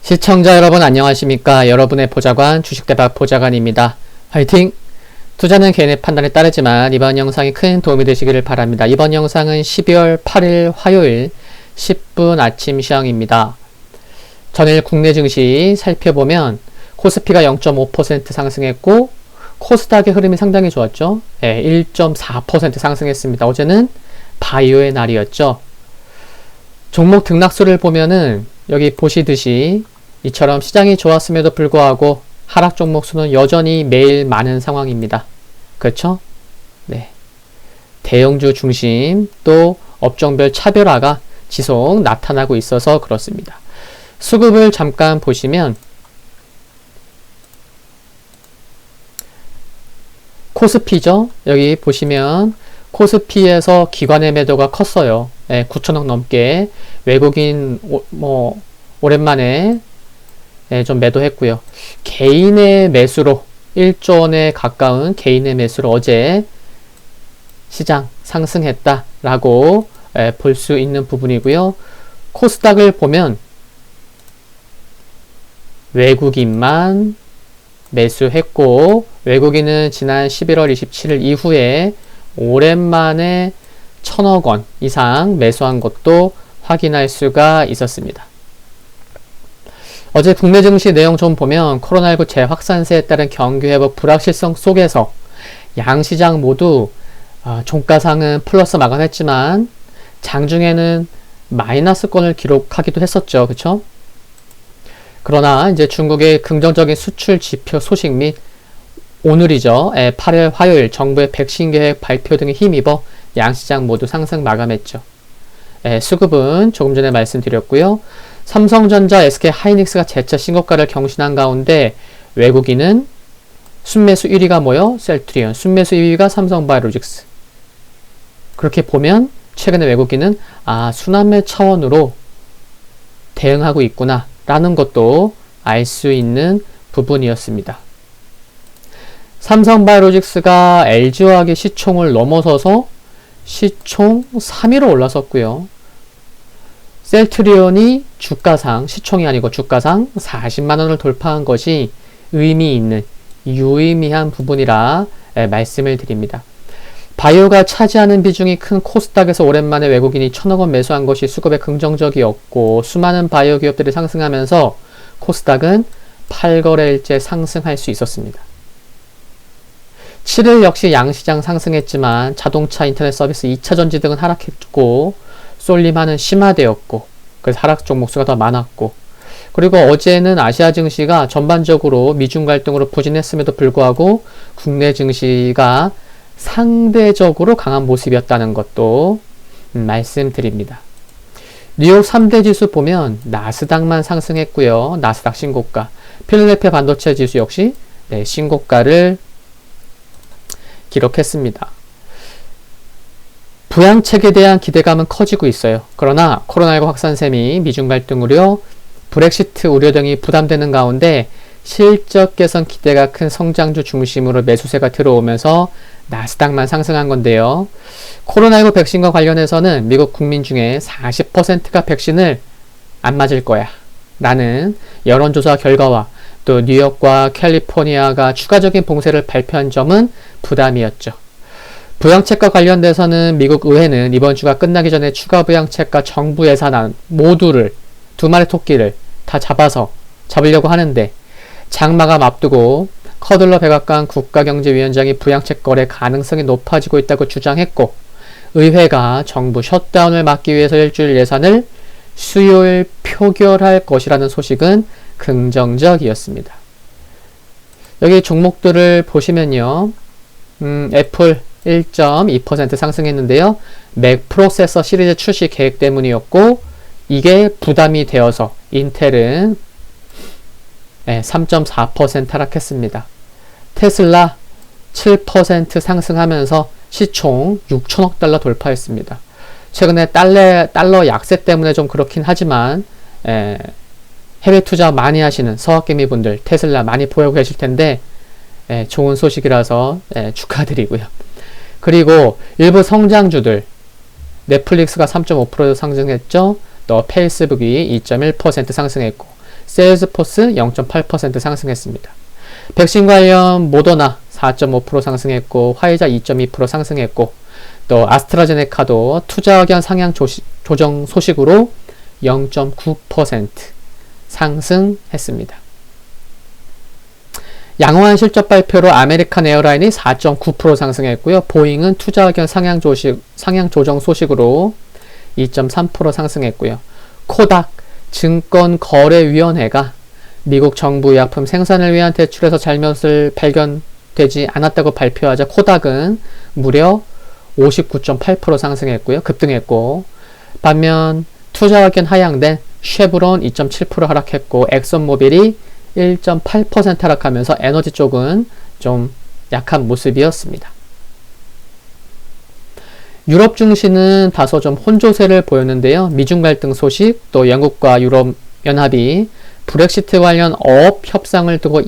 시청자 여러분 안녕하십니까? 여러분의 보좌관 주식대박 보좌관입니다. 화이팅! 투자는 개인의 판단에 따르지만 이번 영상이 큰 도움이 되시기를 바랍니다. 이번 영상은 12월 8일 화요일 10분 아침 시황입니다. 전일 국내 증시 살펴보면 코스피가 0.5% 상승했고 코스닥의 흐름이 상당히 좋았죠. 1.4% 상승했습니다. 어제는 바이오의 날이었죠. 종목 등락수를 보면은 여기 보시듯이 이처럼 시장이 좋았음에도 불구하고 하락 종목 수는 여전히 매일 많은 상황입니다. 그렇죠? 네. 대형주 중심 또 업종별 차별화가 지속 나타나고 있어서 그렇습니다. 수급을 잠깐 보시면 코스피죠. 여기 보시면 코스피에서 기관의 매도가 컸어요. 9천억 넘게 외국인 오랜만에 좀 매도했고요. 개인의 매수로 1조 원에 가까운 개인의 매수로 어제 시장 상승했다라고 볼 수 있는 부분이고요. 코스닥을 보면 외국인만 매수했고 외국인은 지난 11월 27일 이후에 오랜만에 1,000억 원 이상 매수한 것도 확인할 수가 있었습니다. 어제 국내 증시 내용 좀 보면 코로나19 재확산세에 따른 경기회복 불확실성 속에서 양시장 모두 종가상은 플러스 마감했지만 장중에는 마이너스권을 기록하기도 했었죠. 그쵸? 그러나 이제 중국의 긍정적인 수출 지표 소식 및 오늘이죠. 8일 화요일 정부의 백신 계획 발표 등에 힘입어 양시장 모두 상승 마감했죠. 수급은 조금 전에 말씀드렸고요. 삼성전자, SK하이닉스가 재차 신고가를 경신한 가운데 외국인은 순매수 1위가 뭐요? 셀트리온, 순매수 2위가 삼성바이오로직스. 그렇게 보면 최근에 외국인은 순환매 차원으로 대응하고 있구나 라는 것도 알 수 있는 부분이었습니다. 삼성바이오로직스가 LG화학의 시총을 넘어서서 시총 3위로 올라섰고요. 셀트리온이 주가상, 시총이 아니고 주가상 40만원을 돌파한 것이 의미 있는 유의미한 부분이라 말씀을 드립니다. 바이오가 차지하는 비중이 큰 코스닥에서 오랜만에 외국인이 1,000억 원 매수한 것이 수급에 긍정적이었고 수많은 바이오 기업들이 상승하면서 코스닥은 8거래일째 상승할 수 있었습니다. 7일 역시 양시장 상승했지만 자동차, 인터넷 서비스, 2차전지 등은 하락했고 쏠림하는 심화되었고 그래서 하락 종목 수가 더 많았고 그리고 어제는 아시아 증시가 전반적으로 미중 갈등으로 부진했음에도 불구하고 국내 증시가 상대적으로 강한 모습이었다는 것도 말씀드립니다. 뉴욕 3대 지수 보면 나스닥만 상승했고요. 나스닥 신고가, 필라델피아 반도체 지수 역시 신고가를 기록했습니다. 부양책에 대한 기대감은 커지고 있어요. 그러나 코로나19 확산세 및 미중 갈등 우려, 브렉시트 우려 등이 부담되는 가운데 실적 개선 기대가 큰 성장주 중심으로 매수세가 들어오면서 나스닥만 상승한 건데요. 코로나19 백신과 관련해서는 미국 국민 중에 40%가 백신을 안 맞을 거야 라는 여론조사 결과와 또 뉴욕과 캘리포니아가 추가적인 봉쇄를 발표한 점은 부담이었죠. 부양책과 관련돼서는 미국 의회는 이번 주가 끝나기 전에 추가 부양책과 정부 예산안 모두를 두 마리 토끼를 다 잡으려고 하는데 장마감 앞두고 커들러 백악관 국가경제위원장이 부양책 거래 가능성이 높아지고 있다고 주장했고 의회가 정부 셧다운을 막기 위해서 일주일 예산을 수요일 표결할 것이라는 소식은 긍정적이었습니다. 여기 종목들을 보시면요. 애플 1.2% 상승했는데요. 맥 프로세서 시리즈 출시 계획 때문이었고 이게 부담이 되어서 인텔은 3.4% 하락했습니다. 테슬라 7% 상승하면서 시총 6천억 달러 돌파했습니다. 최근에 달러 약세 때문에 좀 그렇긴 하지만 해외 투자 많이 하시는 서학개미 분들 테슬라 많이 보고 계실 텐데 좋은 소식이라서 축하드리고요. 그리고 일부 성장주들 넷플릭스가 3.5% 상승했죠. 또 페이스북이 2.1% 상승했고 세일즈포스 0.8% 상승했습니다. 백신 관련 모더나 4.5% 상승했고 화이자 2.2% 상승했고 또 아스트라제네카도 투자 의견 상향 조정 소식으로 0.9% 상승했습니다. 양호한 실적 발표로 아메리칸 에어라인이 4.9% 상승했고요. 보잉은 투자 의견 상향 조정 소식으로 2.3% 상승했고요. 코닥 증권거래위원회가 미국 정부 의약품 생산을 위한 대출에서 잘못을 발견되지 않았다고 발표하자 코닥은 무려 59.8% 상승했고요. 급등했고 반면 투자 의견 하향된 쉐브론 2.7% 하락했고 엑선모빌이 1.8% 하락하면서 에너지 쪽은 좀 약한 모습이었습니다. 유럽 증시는 다소 좀 혼조세를 보였는데요. 미중 갈등 소식, 또 영국과 유럽 연합이 브렉시트 관련 어업 협상을 두고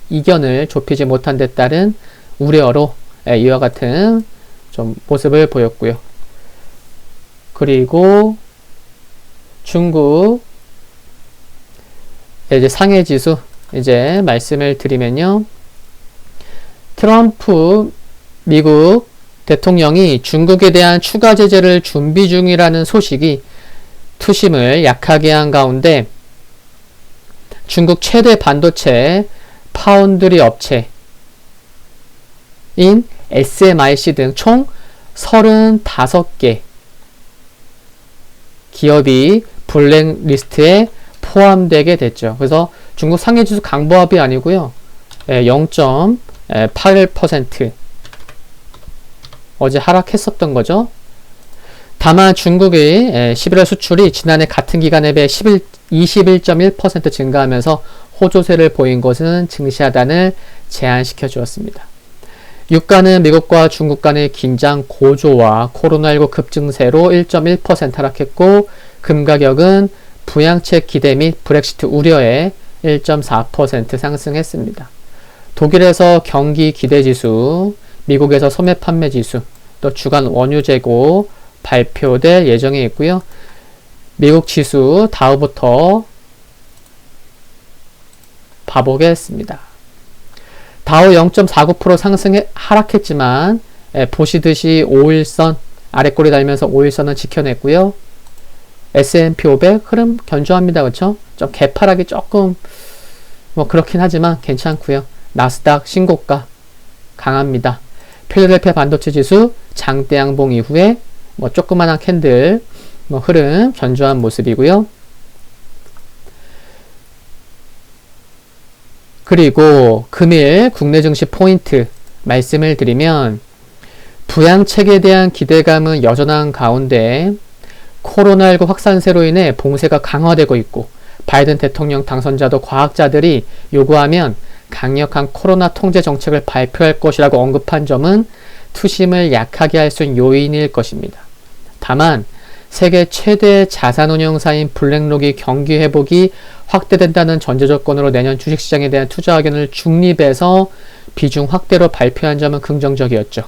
이견을 좁히지 못한 데 따른 우려로 이와 같은 좀 모습을 보였고요. 그리고 중국 이제 상해지수 이제 말씀을 드리면요. 트럼프 미국 대통령이 중국에 대한 추가 제재를 준비 중이라는 소식이 투심을 약하게 한 가운데 중국 최대 반도체 파운드리 업체인 SMIC 등 총 35개 기업이 블랙리스트에 포함되게 됐죠. 그래서 중국 상해지수 강보합이 아니고요. 0.8% 어제 하락했었던 거죠. 다만 중국의 11월 수출이 지난해 같은 기간에 비해 21.1% 증가하면서 호조세를 보인 것은 증시하단을 제한시켜 주었습니다. 유가는 미국과 중국 간의 긴장 고조와 코로나19 급증세로 1.1% 하락했고 금 가격은 부양책 기대 및 브렉시트 우려에 1.4% 상승했습니다. 독일에서 경기 기대지수, 미국에서 소매 판매 지수, 또 주간 원유 재고 발표될 예정에 있고요. 미국 지수 다우부터 봐보겠습니다. 다우 0.49% 하락했지만 보시듯이 5일선 아래꼬리 달면서 5일선은 지켜냈고요. S&P 500 흐름 견조합니다. 그렇죠? 좀 개파락이 조금 뭐 그렇긴 하지만 괜찮고요. 나스닥 신고가 강합니다. 필라델피아 반도체 지수 장대 양봉 이후에 뭐 조그만한 캔들 뭐 흐름 견조한 모습이고요. 그리고 금일 국내 증시 포인트 말씀을 드리면 부양책에 대한 기대감은 여전한 가운데 코로나19 확산세로 인해 봉쇄가 강화되고 있고 바이든 대통령 당선자도 과학자들이 요구하면 강력한 코로나 통제 정책을 발표할 것이라고 언급한 점은 투심을 약하게 할 수 있는 요인일 것입니다. 다만 세계 최대 자산운용사인 블랙록이 경기 회복이 확대된다는 전제 조건으로 내년 주식시장에 대한 투자 의견을 중립에서 비중 확대로 발표한 점은 긍정적이었죠.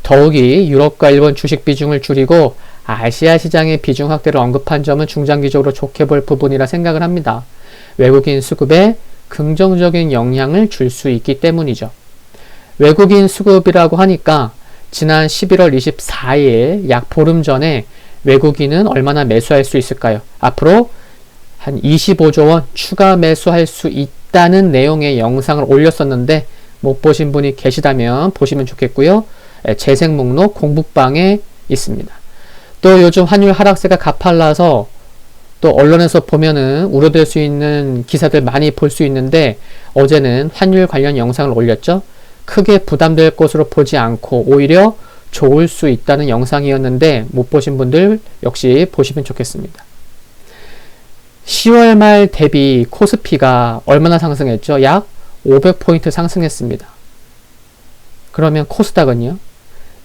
더욱이 유럽과 일본 주식 비중을 줄이고 아시아 시장의 비중 확대를 언급한 점은 중장기적으로 좋게 볼 부분이라 생각을 합니다. 외국인 수급에 긍정적인 영향을 줄 수 있기 때문이죠. 외국인 수급이라고 하니까 지난 11월 24일 약 보름 전에 외국인은 얼마나 매수할 수 있을까요? 앞으로 한 25조 원 추가 매수할 수 있다는 내용의 영상을 올렸었는데 못 보신 분이 계시다면 보시면 좋겠고요. 재생 목록 공부방에 있습니다. 또 요즘 환율 하락세가 가팔라서 또 언론에서 보면은 우려될 수 있는 기사들 많이 볼 수 있는데 어제는 환율 관련 영상을 올렸죠. 크게 부담될 것으로 보지 않고 오히려 좋을 수 있다는 영상이었는데 못 보신 분들 역시 보시면 좋겠습니다. 10월 말 대비 코스피가 얼마나 상승했죠? 약 500포인트 상승했습니다. 그러면 코스닥은요?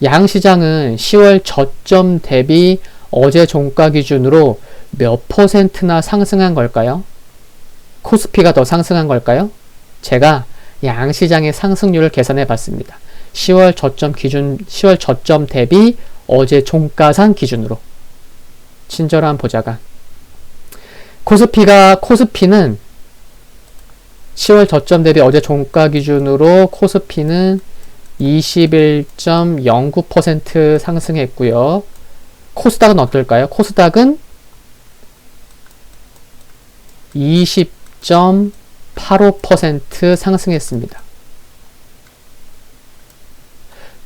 양시장은 10월 저점 대비 어제 종가 기준으로 몇 %나 상승한 걸까요? 코스피가 더 상승한 걸까요? 제가 양시장의 상승률을 계산해 봤습니다. 10월 저점 대비 어제 종가상 기준으로. 친절한 보자관. 코스피는 10월 저점 대비 어제 종가 기준으로 코스피는 21.09% 상승했고요. 코스닥은 어떨까요? 코스닥은 20.85% 상승했습니다.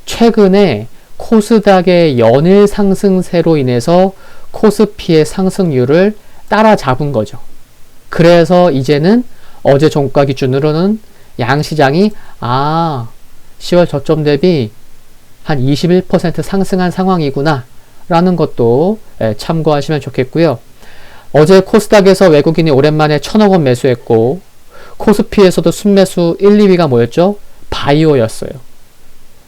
최근에 코스닥의 연일 상승세로 인해서 코스피의 상승률을 따라잡은 거죠. 그래서 이제는 어제 종가 기준으로는 양시장이 10월 저점 대비 한 21% 상승한 상황이구나 라는 것도 참고하시면 좋겠고요. 어제 코스닥에서 외국인이 오랜만에 1,000억 원 매수했고 코스피에서도 순매수 1, 2위가 뭐였죠? 바이오였어요.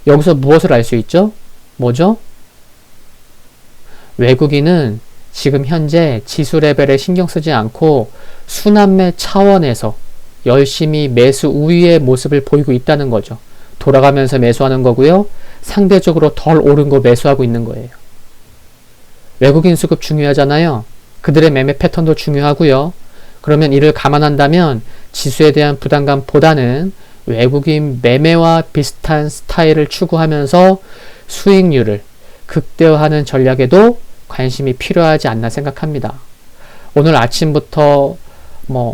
여기서 무엇을 알 수 있죠? 뭐죠? 외국인은 지금 현재 지수 레벨에 신경 쓰지 않고 순환매 차원에서 열심히 매수 우위의 모습을 보이고 있다는 거죠. 돌아가면서 매수하는 거고요. 상대적으로 덜 오른 거 매수하고 있는 거예요. 외국인 수급 중요하잖아요. 그들의 매매 패턴도 중요하고요. 그러면 이를 감안한다면 지수에 대한 부담감보다는 외국인 매매와 비슷한 스타일을 추구하면서 수익률을 극대화하는 전략에도 관심이 필요하지 않나 생각합니다. 오늘 아침부터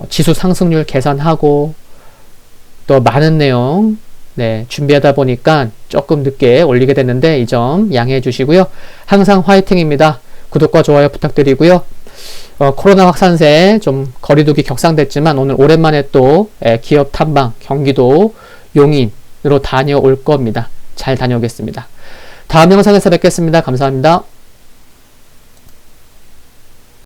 지수 상승률 계산하고 또 많은 내용 준비하다 보니까 조금 늦게 올리게 됐는데 이 점 양해해 주시고요. 항상 화이팅입니다. 구독과 좋아요 부탁드리고요. 코로나 확산세 좀 거리두기 격상됐지만 오늘 오랜만에 또 기업 탐방 경기도 용인으로 다녀올 겁니다. 잘 다녀오겠습니다. 다음 영상에서 뵙겠습니다. 감사합니다.